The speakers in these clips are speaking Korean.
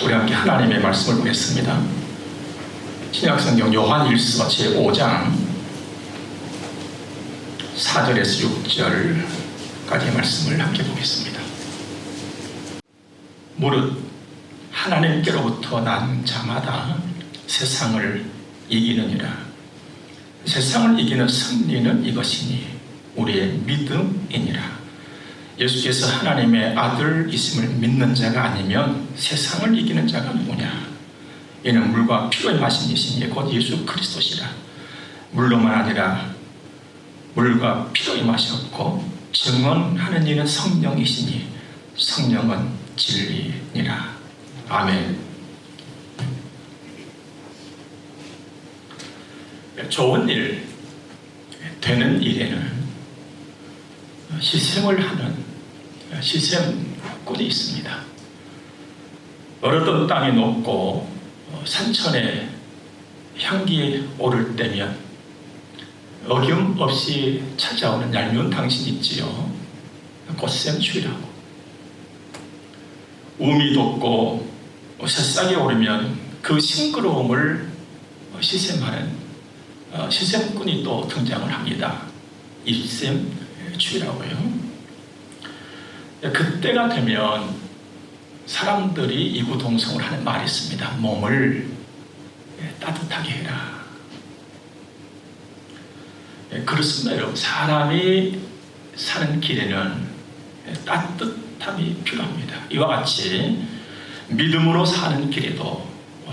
우리 함께 하나님의 말씀을 보겠습니다. 신약성경 요한일서 제5장 4절에서 6절까지의 말씀을 함께 보겠습니다. 무릇 하나님께로부터 난 자마다 세상을 이기느니라. 세상을 이기는 승리는 이것이니 우리의 믿음이니라. 예수께서 하나님의 아들이심을 믿는 자가 아니면 세상을 이기는 자가 누구냐? 이는 물과 피로 마신 이시니 곧 예수 그리스도시라. 물로만 아니라 물과 피로 마셨고 증언하는 이는 성령이시니 성령은 진리니라. 아멘. 좋은 일, 되는 일에는 희생을 하는 희생꾼이 있습니다. 얼었던 땅이 녹고 산천에 향기 오를 때면 어김없이 찾아오는 얄미운 당신 있지요. 꽃샘추위라고. 우미 돋고 새싹이 오르면 그 싱그러움을 희생하는 희생꾼이 또 등장을 합니다. 일샘추위라고요. 그때가 되면 사람들이 이구동성을 하는 말이 있습니다. 몸을 따뜻하게 해라. 그렇습니다, 여러분. 사람이 사는 길에는 따뜻함이 필요합니다. 이와 같이 믿음으로 사는 길에도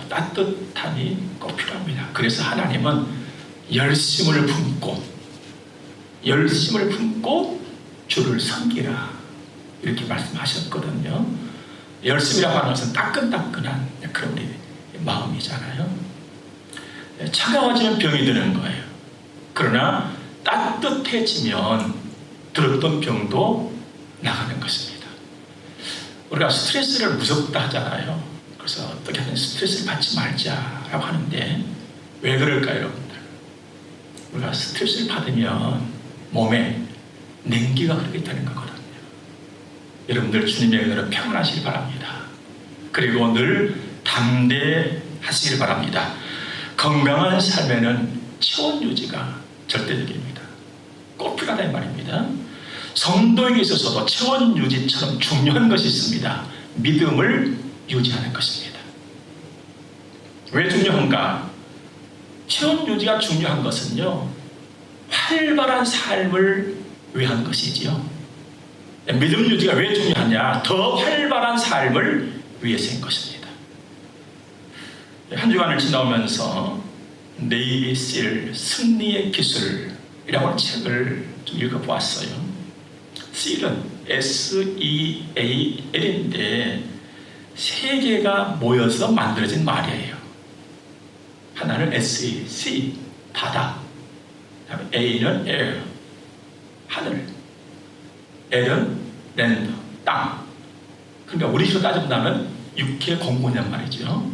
따뜻함이 꼭 필요합니다. 그래서 하나님은 열심을 품고 주를 섬기라 이렇게 말씀하셨거든요. 열심이라고 하는 것은 따끈따끈한 그런 우리 마음이잖아요. 차가워지면 병이 드는 거예요. 그러나 따뜻해지면 들었던 병도 나가는 것입니다. 우리가 스트레스를 무섭다 하잖아요. 그래서 어떻게 하면 스트레스를 받지 말자라고 하는데 왜 그럴까요, 여러분들? 우리가 스트레스를 받으면 몸에 냉기가 흐르게 되는 거거든요. 여러분들 주님의 은혜로 평안하시길 바랍니다. 그리고 늘 담대하시길 바랍니다. 건강한 삶에는 체온 유지가 절대적입니다. 꼭 필요하다는 말입니다. 성도에게 있어서도 체온 유지처럼 중요한 것이 있습니다. 믿음을 유지하는 것입니다. 왜 중요한가? 체온 유지가 중요한 것은요, 활발한 삶을 위한 것이지요. 믿음 유지가 왜 중요하냐? 더 활발한 삶을 위해서인 것입니다. 한 주간을 지나오면서 네이비 실 승리의 기술이라고 하는 책을 좀 읽어보았어요. 실은 SEAL인데 세 개가 모여서 만들어진 말이에요. 하나는 sea, 바다. A는 air, 하늘. L은 land, 땅. 그러니까 우리식으로 따져본다면 육해 공군이란 말이죠.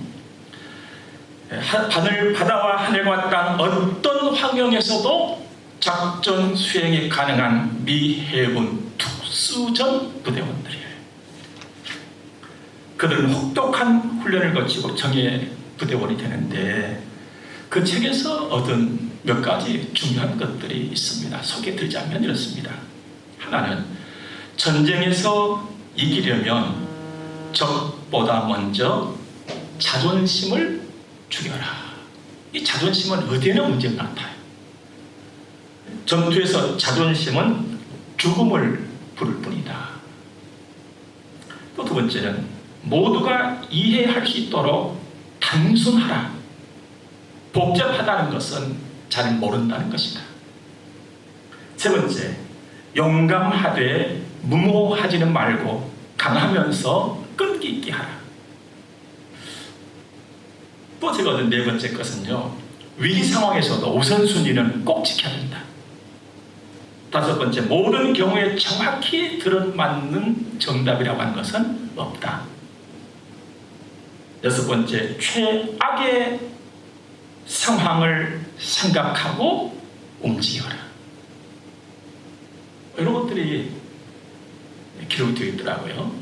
바다와 하늘과 땅 어떤 환경에서도 작전 수행이 가능한 미해군 특수전 부대원들이에요. 그들은 혹독한 훈련을 거치고 정예 부대원이 되는데 그 책에서 얻은 몇 가지 중요한 것들이 있습니다. 소개드리자면 이렇습니다. 하나는 전쟁에서 이기려면 적보다 먼저 자존심을 죽여라. 이 자존심은 어디에나 문제가 나타나요. 전투에서 자존심은 죽음을 부를 뿐이다. 또 두 번째는 모두가 이해할 수 있도록 단순하라. 복잡하다는 것은 잘 모른다는 것이다. 세 번째, 용감하되 무모하지는 말고 강하면서 끈기 있게 하라. 또 제가 얻은 네 번째 것은요, 위기 상황에서도 우선순위는 꼭 지켜야 된다. 다섯 번째, 모든 경우에 정확히 들어맞는 정답이라고 하는 것은 없다. 여섯 번째, 최악의 상황을 생각하고 움직여라. 이런 것들이 기록이 되어 있더라고요.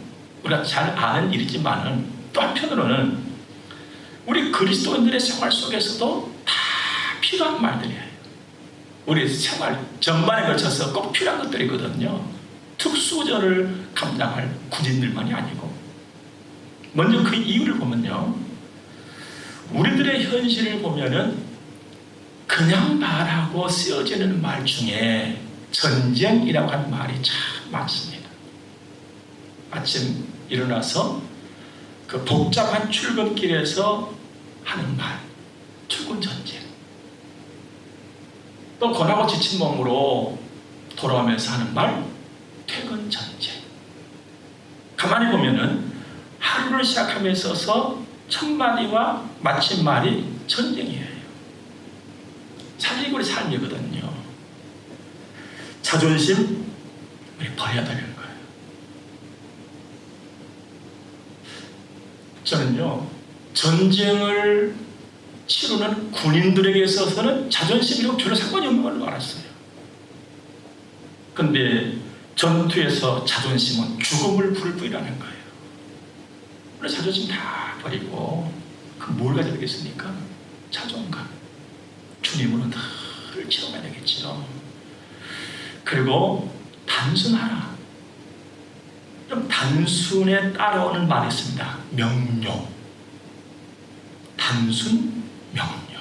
우리가 잘 아는 일이지만은 또 한편으로는 우리 그리스도인들의 생활 속에서도 다 필요한 말들이에요. 우리 생활 전반에 걸쳐서 꼭 필요한 것들이거든요. 특수전을 감당할 군인들만이 아니고. 먼저 그 이유를 보면요, 우리들의 현실을 보면은 그냥 말하고 쓰여지는 말 중에 전쟁이라고 하는 말이 참 많습니다. 아침 일어나서 그 복잡한 출근길에서 하는 말, 출근 전쟁. 또 고나고 지친 몸으로 돌아오면서 하는 말, 퇴근 전쟁. 가만히 보면은 하루를 시작함에 있어서 첫 마디와 마친 말이 전쟁이에요. 사실 우리 삶이거든요. 자존심 우리 버려야 되는 거예요. 저는요, 전쟁을 치르는 군인들에게 있어서는 자존심이랑 전혀 상관이 없는 걸로 알았어요. 근데 전투에서 자존심은 죽음을 부를 뿐이라는 거예요. 우리 자존심 다 버리고 그 뭘 가져야 되겠습니까? 자존감. 주님으로 늘 체험해야 되겠죠. 그리고 단순하라. 좀 단순에 따라오는 말이 있습니다. 명료. 단순, 명료.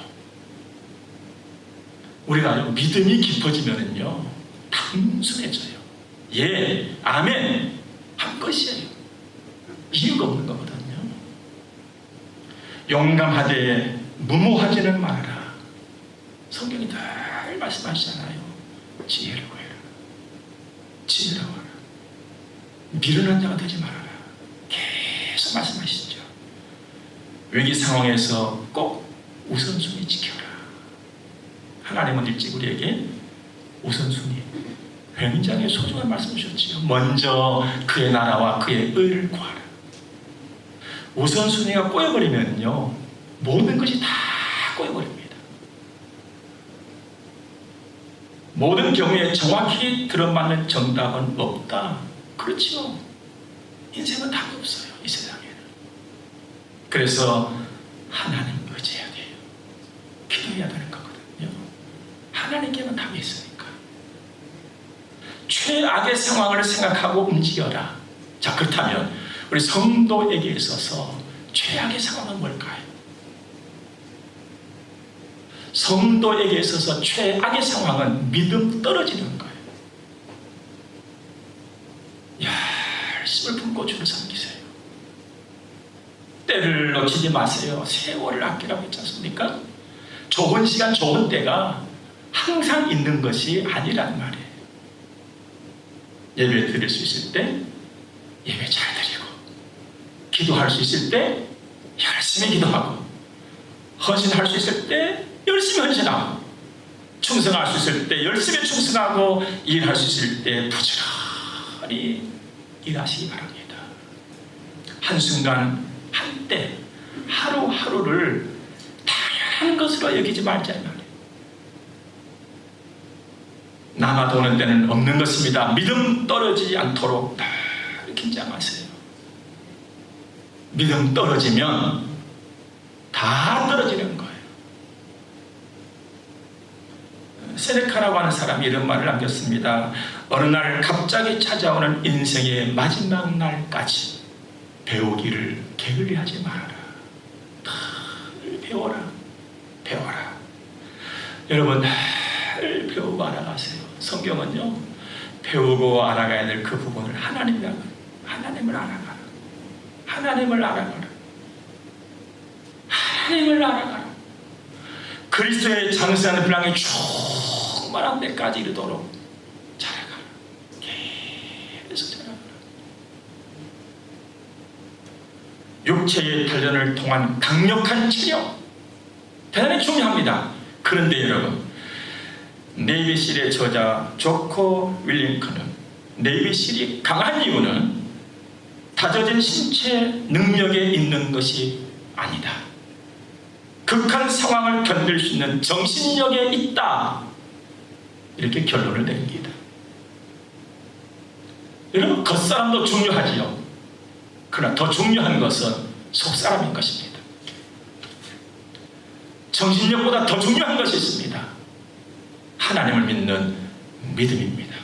우리가 믿음이 깊어지면은요, 단순해져요. 예, 아멘 한 것이에요. 이유가 없는 거거든요. 용감하되 무모하지는 말아라. 성경이 늘 말씀하시잖아요. 지혜를 구해라. 지혜를 구해라. 미련한 자가 되지 말아라. 계속 말씀하시죠. 위기 상황에서 꼭 우선순위 지켜라. 하나님은 일찍 우리에게 우선순위, 굉장히 소중한 말씀 주셨지요. 먼저 그의 나라와 그의 의를 구하라. 우선순위가 꼬여버리면요, 모든 것이 다 꼬여버립니다. 모든 경우에 정확히 들어맞는 정답은 없다. 그렇죠. 인생은 답이 없어요, 이 세상에는. 그래서 하나님 의지해야 돼요. 기도해야 되는 거거든요. 하나님께만 답이 있으니까. 최악의 상황을 생각하고 움직여라. 자, 그렇다면 우리 성도에게 있어서 최악의 상황은 뭘까요? 성도에게 있어서 최악의 상황은 믿음 떨어지는 거예요. 열심을 품고 주를 섬기세요. 때를 놓치지 마세요. 세월을 아끼라고 했지 않습니까? 좋은 시간, 좋은 때가 항상 있는 것이 아니란 말이에요. 예배 드릴 수 있을 때 예배 잘 드리고, 기도할 수 있을 때 열심히 기도하고, 헌신할 수 있을 때 열심히 헌신하고, 충성할 수 있을 때 열심히 충성하고, 일할 수 있을 때 부지런히 일하시기 바랍니다. 한순간, 한때, 하루하루를 당연한 것으로 여기지 말자 이 말이에요. 남아 도는 데는 없는 것입니다. 믿음 떨어지지 않도록 늘 긴장하세요. 믿음 떨어지면 다 떨어지는 거예요. 세네카라고 하는 사람이 이런 말을 남겼습니다. 어느 날 갑자기 찾아오는 인생의 마지막 날까지 배우기를 게을리하지 말아라. 늘 배워라. 배워라. 여러분, 늘 배우고 알아가세요. 성경은요, 배우고 알아가야 될 그 부분을 하나님을 알아가라. 하나님을 알아가라. 하나님을 알아가라. 그리스도의 장세하는 분량이 충만한 데까지 이르도록 자라가라. 계속 자라가라. 육체의 단련을 통한 강력한 치료, 대단히 중요합니다. 그런데 여러분, 네이비실의 저자 조코 윌링컨은 네이비실이 강한 이유는 다져진 신체 능력에 있는 것이 아니다. 극한 상황을 견딜 수 있는 정신력에 있다. 이렇게 결론을 내립니다. 여러분, 겉사람도 중요하지요. 그러나 더 중요한 것은 속사람인 것입니다. 정신력보다 더 중요한 것이 있습니다. 하나님을 믿는 믿음입니다.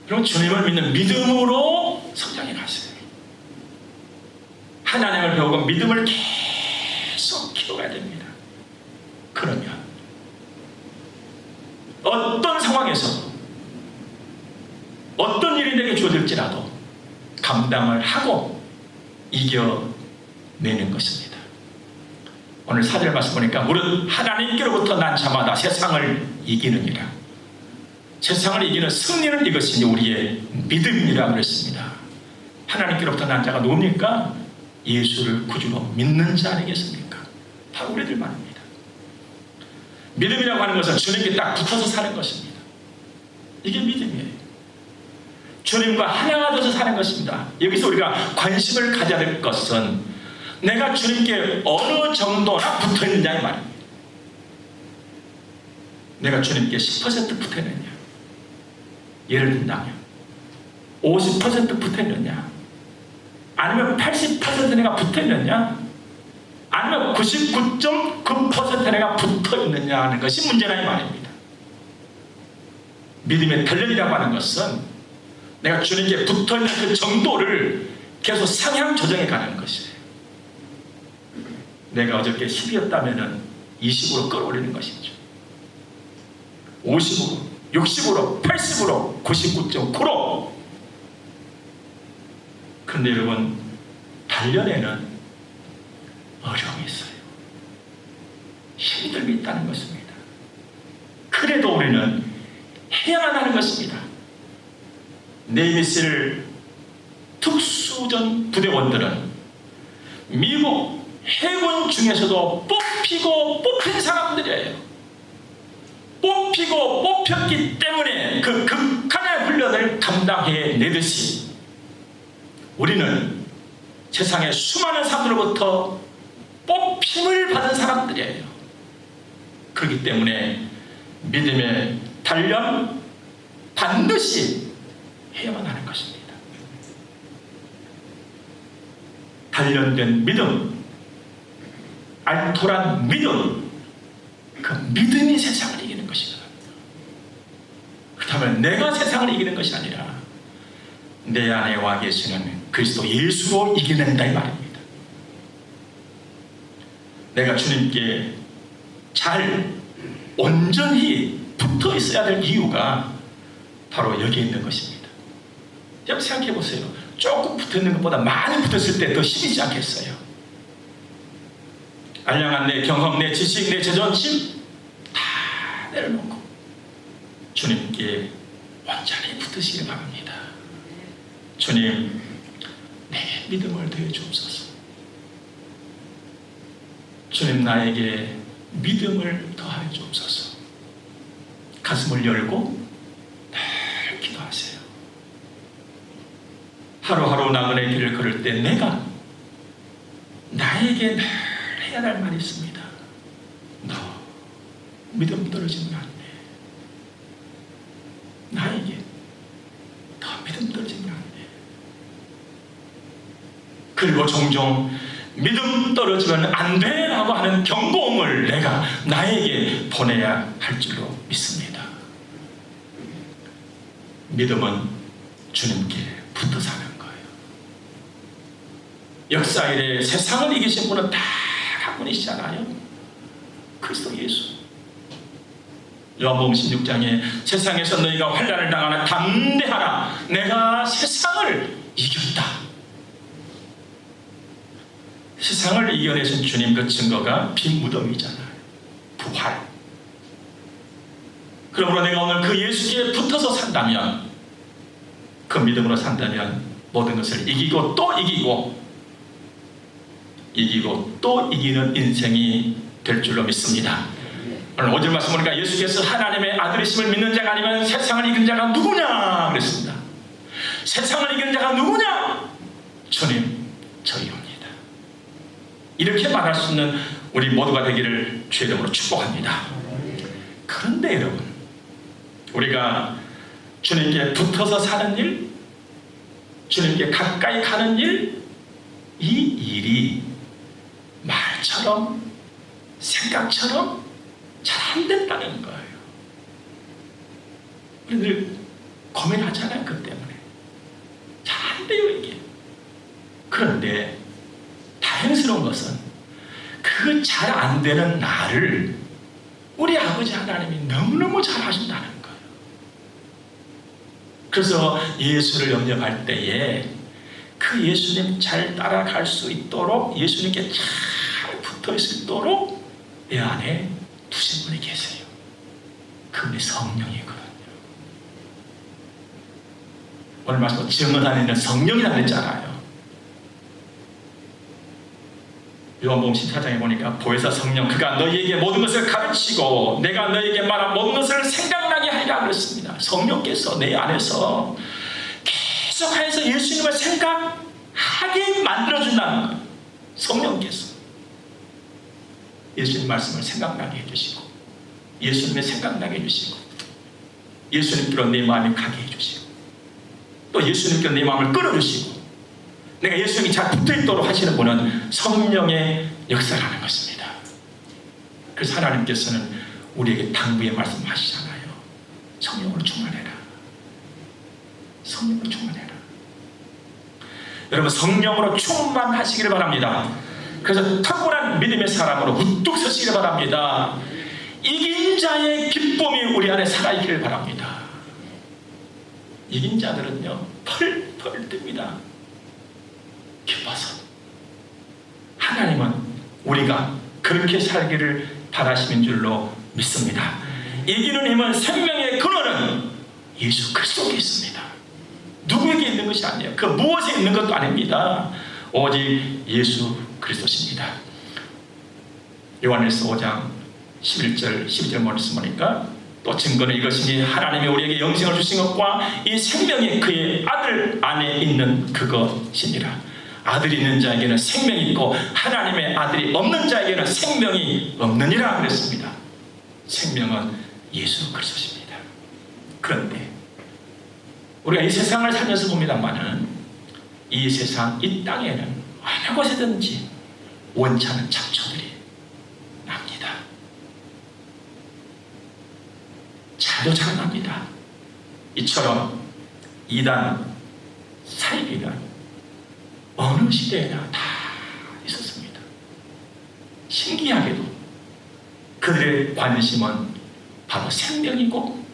그럼 주님을 믿는 믿음으로 성장해 가세요. 하나님을 배우고 믿음을 계속 키워가야 됩니다. 그러면 어떤 상황에서 어떤 일이 내게 주어질지라도 감당을 하고 이겨내는 것입니다. 오늘 4절 말씀 보니까 무릇 하나님께로부터 난 자마다 세상을 이기느니라. 세상을 이기는 승리는 이것이니 우리의 믿음이라 그랬습니다. 하나님께로부터 난 자가 누굽니까? 예수를 구주로 믿는 자 아니겠습니까? 바로 우리들 말입니다. 믿음이라고 하는 것은 주님께 딱 붙어서 사는 것입니다. 이게 믿음이에요. 주님과 하나가 되어서 사는 것입니다. 여기서 우리가 관심을 가져야 될 것은 내가 주님께 어느 정도나 붙어있느냐 이 말입니다. 내가 주님께 10% 붙어있느냐, 예를 든다면 50% 붙어있느냐, 아니면 80% 내가 붙어있느냐, 아니면 99.9% 내가 붙어있느냐 하는 것이 문제라 이 말입니다. 믿음의 단련이라고 하는 것은 내가 주님께 붙어있는 그 정도를 계속 상향 조정해 가는 것이에요. 내가 어저께 10이었다면 20으로 끌어올리는 것이죠. 50으로, 60으로, 80으로, 99.9로. 그런데 여러분, 단련에는 어려움이 있어요. 힘듦이 있다는 것입니다. 그래도 우리는 해야만 하는 것입니다. 네이비실 특수전 부대원들은 미국 해군 중에서도 뽑히고 뽑힌 사람들이에요. 뽑히고 뽑혔기 때문에 그 극한의 훈련을 감당해내듯이 우리는 세상의 수많은 사람들로부터 뽑힘을 받은 사람들이에요. 그렇기 때문에 믿음의 단련 반드시 해야만 하는 것입니다. 단련된 믿음, 알토란 믿음, 그 믿음이 세상을 이기는 것이거든요. 그렇다면 내가 세상을 이기는 것이 아니라 내 안에 와 계시는 그리스도 예수로 이겨낸다 이 말입니다. 내가 주님께 잘 온전히 붙어 있어야 될 이유가 바로 여기에 있는 것입니다. 여러분 생각해 보세요. 조금 붙어 있는 것보다 많이 붙었을 때 더 힘이지 않겠어요? 알량한 내 경험, 내 지식, 내 자존심 다 내려놓고 주님께 완전히 붙으시길 바랍니다. 주님, 내 믿음을 더해 주옵소서. 주님, 나에게 믿음을 더하여 주옵소서. 가슴을 열고 늘 기도하세요. 하루하루 나그네 길을 걸을 때 내가 나에게 늘 해야 할 말이 있습니다. 너 믿음 떨어지면 안 돼. 나에게 더 믿음 떨어지면 안 돼. 그리고 종종 믿음 떨어지면 안 돼라고 하는 경고음을 내가 나에게 보내야 할 줄로 믿습니다. 믿음은 주님께 붙어 사는 거예요. 역사 이래 세상을 이기신 분은 다 한 분이시잖아요. 그리스도 예수. 요한복음 16장에 세상에서 너희가 환난을 당하나 담대하라. 내가 세상을 이겼다. 세상을 이겨내신 주님 그 증거가 빈 무덤이잖아요. 부활. 그러므로 내가 오늘 그 예수께 붙어서 산다면, 그 믿음으로 산다면 모든 것을 이기고 또 이기고 이기고 또 이기는 인생이 될 줄로 믿습니다. 오늘 5절 말씀 보니까 예수께서 하나님의 아들이심을 믿는 자가 아니면 세상을 이긴 자가 누구냐 그랬습니다. 세상을 이기는 자가 누구냐? 주님, 저희입니다. 이렇게 말할 수 있는 우리 모두가 되기를 주의 이름으로 축복합니다. 그런데 여러분, 우리가 주님께 붙어서 사는 일, 주님께 가까이 가는 일, 이 일이 말처럼 생각처럼 잘 안 된다는 거예요. 우리 늘 고민하잖아요. 그 때문에 잘 안 돼요 이게. 그런데 다행스러운 것은 그 잘 안 되는 나를 우리 아버지 하나님이 너무너무 잘 하신다는 거예요. 그래서 예수를 영접할 때에 그 예수님 잘 따라갈 수 있도록, 예수님께 잘 붙어 있도록 내 안에 두신 분이 계세요. 그분이 성령이거든요. 오늘 말씀 증언 안에 있는 성령이라고 했잖아요. 요한복음 14장에 보니까 보혜사 성령 그가 너희에게 모든 것을 가르치고 내가 너희에게 말한 모든 것을 생각나게 하리라 그랬습니다. 성령께서 내 안에서 계속해서 예수님을 생각하게 만들어준다는 거예요. 성령께서 예수님 말씀을 생각나게 해주시고, 예수님의 생각나게 해주시고, 예수님께로 내 마음이 가게 해주시고, 또 예수님께로 내 마음을 끌어주시고, 내가 예수님이 잘 붙어있도록 하시는 분은 성령의 역사를 하는 것입니다. 그래서 하나님께서는 우리에게 당부의 말씀하시잖아요. 성령으로 충만해라. 성령으로 충만해라. 여러분 성령으로 충만하시기를 바랍니다. 그래서 탁월한 믿음의 사람으로 우뚝 서시기를 바랍니다. 이긴 자의 기쁨이 우리 안에 살아있기를 바랍니다. 이긴 자들은요 펄펄 뜹니다. 기뻐서. 하나님은 우리가 그렇게 살기를 바라시는 줄로 믿습니다. 이기는 힘은 생명의 근원은 예수 그리스도에 있습니다. 누구에게 있는 것이 아니에요. 그 무엇에 있는 것도 아닙니다. 오직 예수 그리스도십니다. 요한일서 5장 11절 12절 말씀 보니까 또 증거는 이것이니 하나님이 우리에게 영생을 주신 것과 이 생명이 그의 아들 안에 있는 그것이니라. 아들이 있는 자에게는 생명이 있고 하나님의 아들이 없는 자에게는 생명이 없느니라 그랬습니다. 생명은 예수 그리스도십니다. 그런데 우리가 이 세상을 살면서 봅니다만은 이 세상, 이 땅에는 어느 곳에든지 원찮은 잡초들이 납니다. 잘도 자라납니다. 이처럼 이단, 사이비는 어느 시대에나 다 있었습니다. 신기하게도 그들의 관심은 바로 생명이고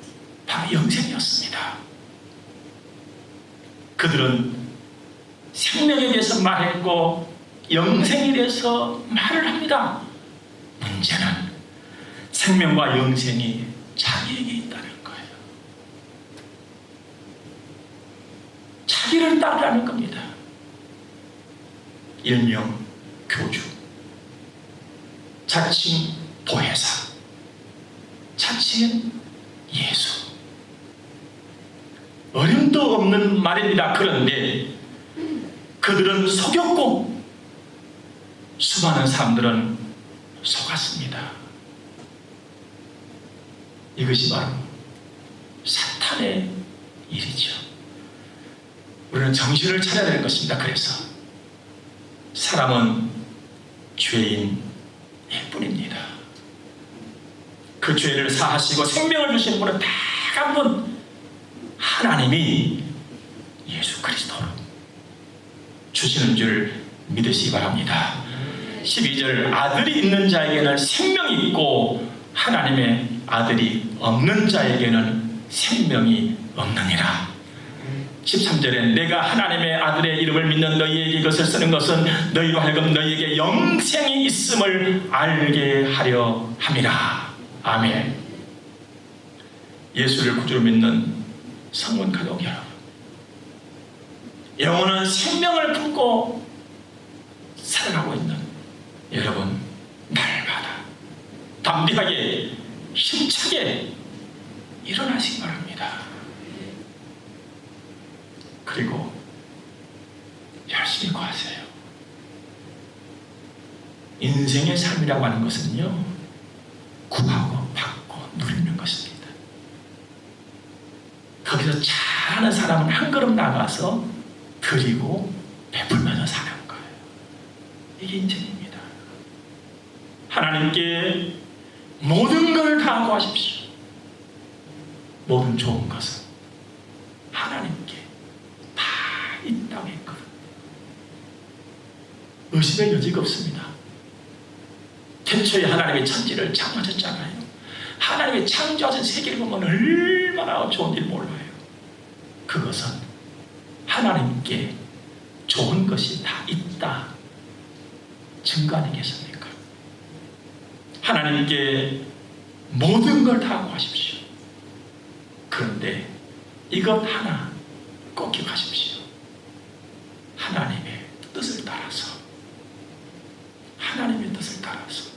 바로 영생이었습니다. 그들은 생명에 대해서 말했고 영생에 대해서 말을 합니다. 문제는 생명과 영생이 자기에게 있다는 거예요. 자기를 따르라는 겁니다. 일명 교주, 자칭 보혜사, 자칭 예수. 어림도 없는 말입니다. 그런데 그들은 속였고 수많은 사람들은 속았습니다. 이것이 바로 사탄의 일이죠. 우리는 정신을 차려야 되는 것입니다. 그래서 사람은 죄인일 뿐입니다. 그 죄를 사하시고 생명을 주시는 분은 딱 한 분, 하나님이 예수 그리스도로 주시는 줄 믿으시기 바랍니다. 12절 아들이 있는 자에게는 생명이 있고 하나님의 아들이 없는 자에게는 생명이 없느니라. 13절에 내가 하나님의 아들의 이름을 믿는 너희에게 이것을 쓰는 것은 너희로 하여금 너희에게 영생이 있음을 알게 하려 함이라. 아멘. 예수를 구주로 믿는 성문 가족 여러분, 영혼은 생명을 품고 살아가고 있는 여러분, 날마다 담대하게 힘차게 일어나시기 바랍니다. 그리고 열심히 구하세요. 인생의 삶이라고 하는 것은요, 구하고 받고 누리는 것입니다. 거기서 잘하는 사람은 한 걸음 나가서 드리고 베풀면서 사는 거예요. 이게 인생입니다. 하나님께 모든 걸 다 구하십시오. 모든 좋은 것은 하나님께 다 있다고 했거든요. 의심의 여지가 없습니다. 태초에 하나님의 천지를 창조하셨잖아요. 하나님의 창조하신 세계를 보면 얼마나 좋은지 몰라요. 그것은 하나님께 좋은 것이 다 있다 증거 아니겠습니까? 하나님께 모든 걸 다 구하십시오. 그런데 이것 하나 꼭 기억하십시오. 하나님의 뜻을 따라서, 하나님의 뜻을 따라서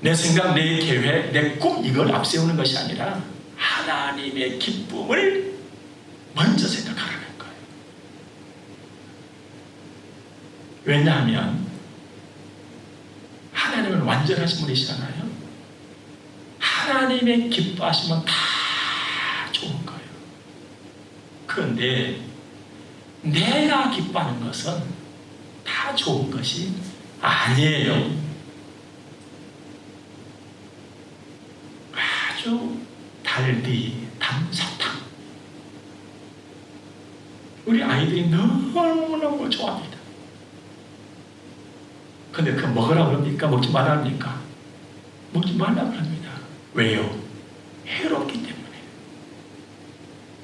내 생각, 내 계획, 내 꿈 이걸 앞세우는 것이 아니라 하나님의 기쁨을 먼저 생각하라는 거예요. 왜냐하면 하나님은 완전하신 분이시잖아요. 하나님의 기뻐하시면 다 좋은 거예요. 그런데 내가 기뻐하는 것은 다 좋은 것이 아니에요. 아주 달디 단 사탕. 우리 아이들이 너무너무 좋아합니다. 근데 그거 먹으라고 그럽니까? 먹지 말라 합니까? 먹지 말라고 합니다. 왜요? 해롭기 때문에.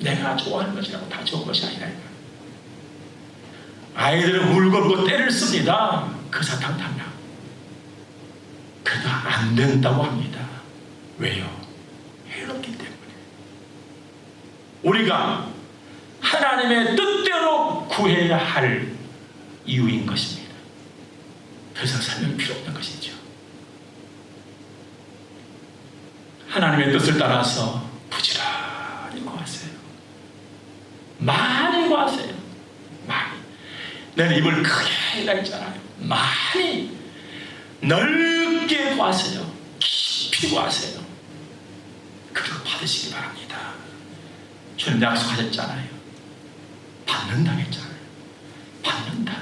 내가 좋아하는 것이라고 다 좋은 것이 아니라. 아이들은 울고 때를 씁니다. 그 사탕 달라고. 그래도 안 된다고 합니다. 왜요? 해롭기 때문에. 우리가 하나님의 뜻대로 구해야 할 이유인 것입니다. 더 이상 설명 필요 없는 것이죠. 하나님의 뜻을 따라서 부지런히 구하세요. 많이 구하세요. 많이. 내가 입을 크게 해라 했잖아요. 많이 넓게 구하세요. 깊이 구하세요. 그리고 받으시기 바랍니다. 주님 약속하셨잖아요. 받는다 했잖아요. 받는다.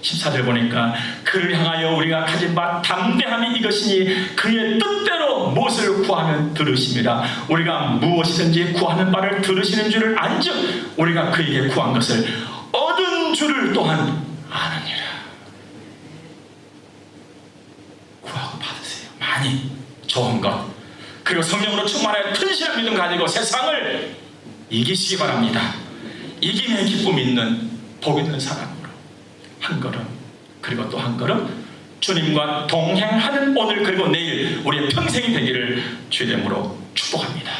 14절 보니까 그를 향하여 우리가 가진 바 담대함이 이것이니 그의 뜻대로 무엇을 구하면 들으심이라. 우리가 무엇이든지 구하는 바를 들으시는 줄을 안즉 우리가 그에게 구한 것을 얻은 줄을 또한 아느니라. 구하고 받으세요. 많이 좋은 것. 그리고 성령으로 충만하여 튼실한 믿음 가지고 세상을 이기시기 바랍니다. 이김의 기쁨 있는 복 있는 사람으로 한 걸음 그리고 또 한 걸음 주님과 동행하는 오늘 그리고 내일 우리의 평생이 되기를 주의 이름으로 축복합니다.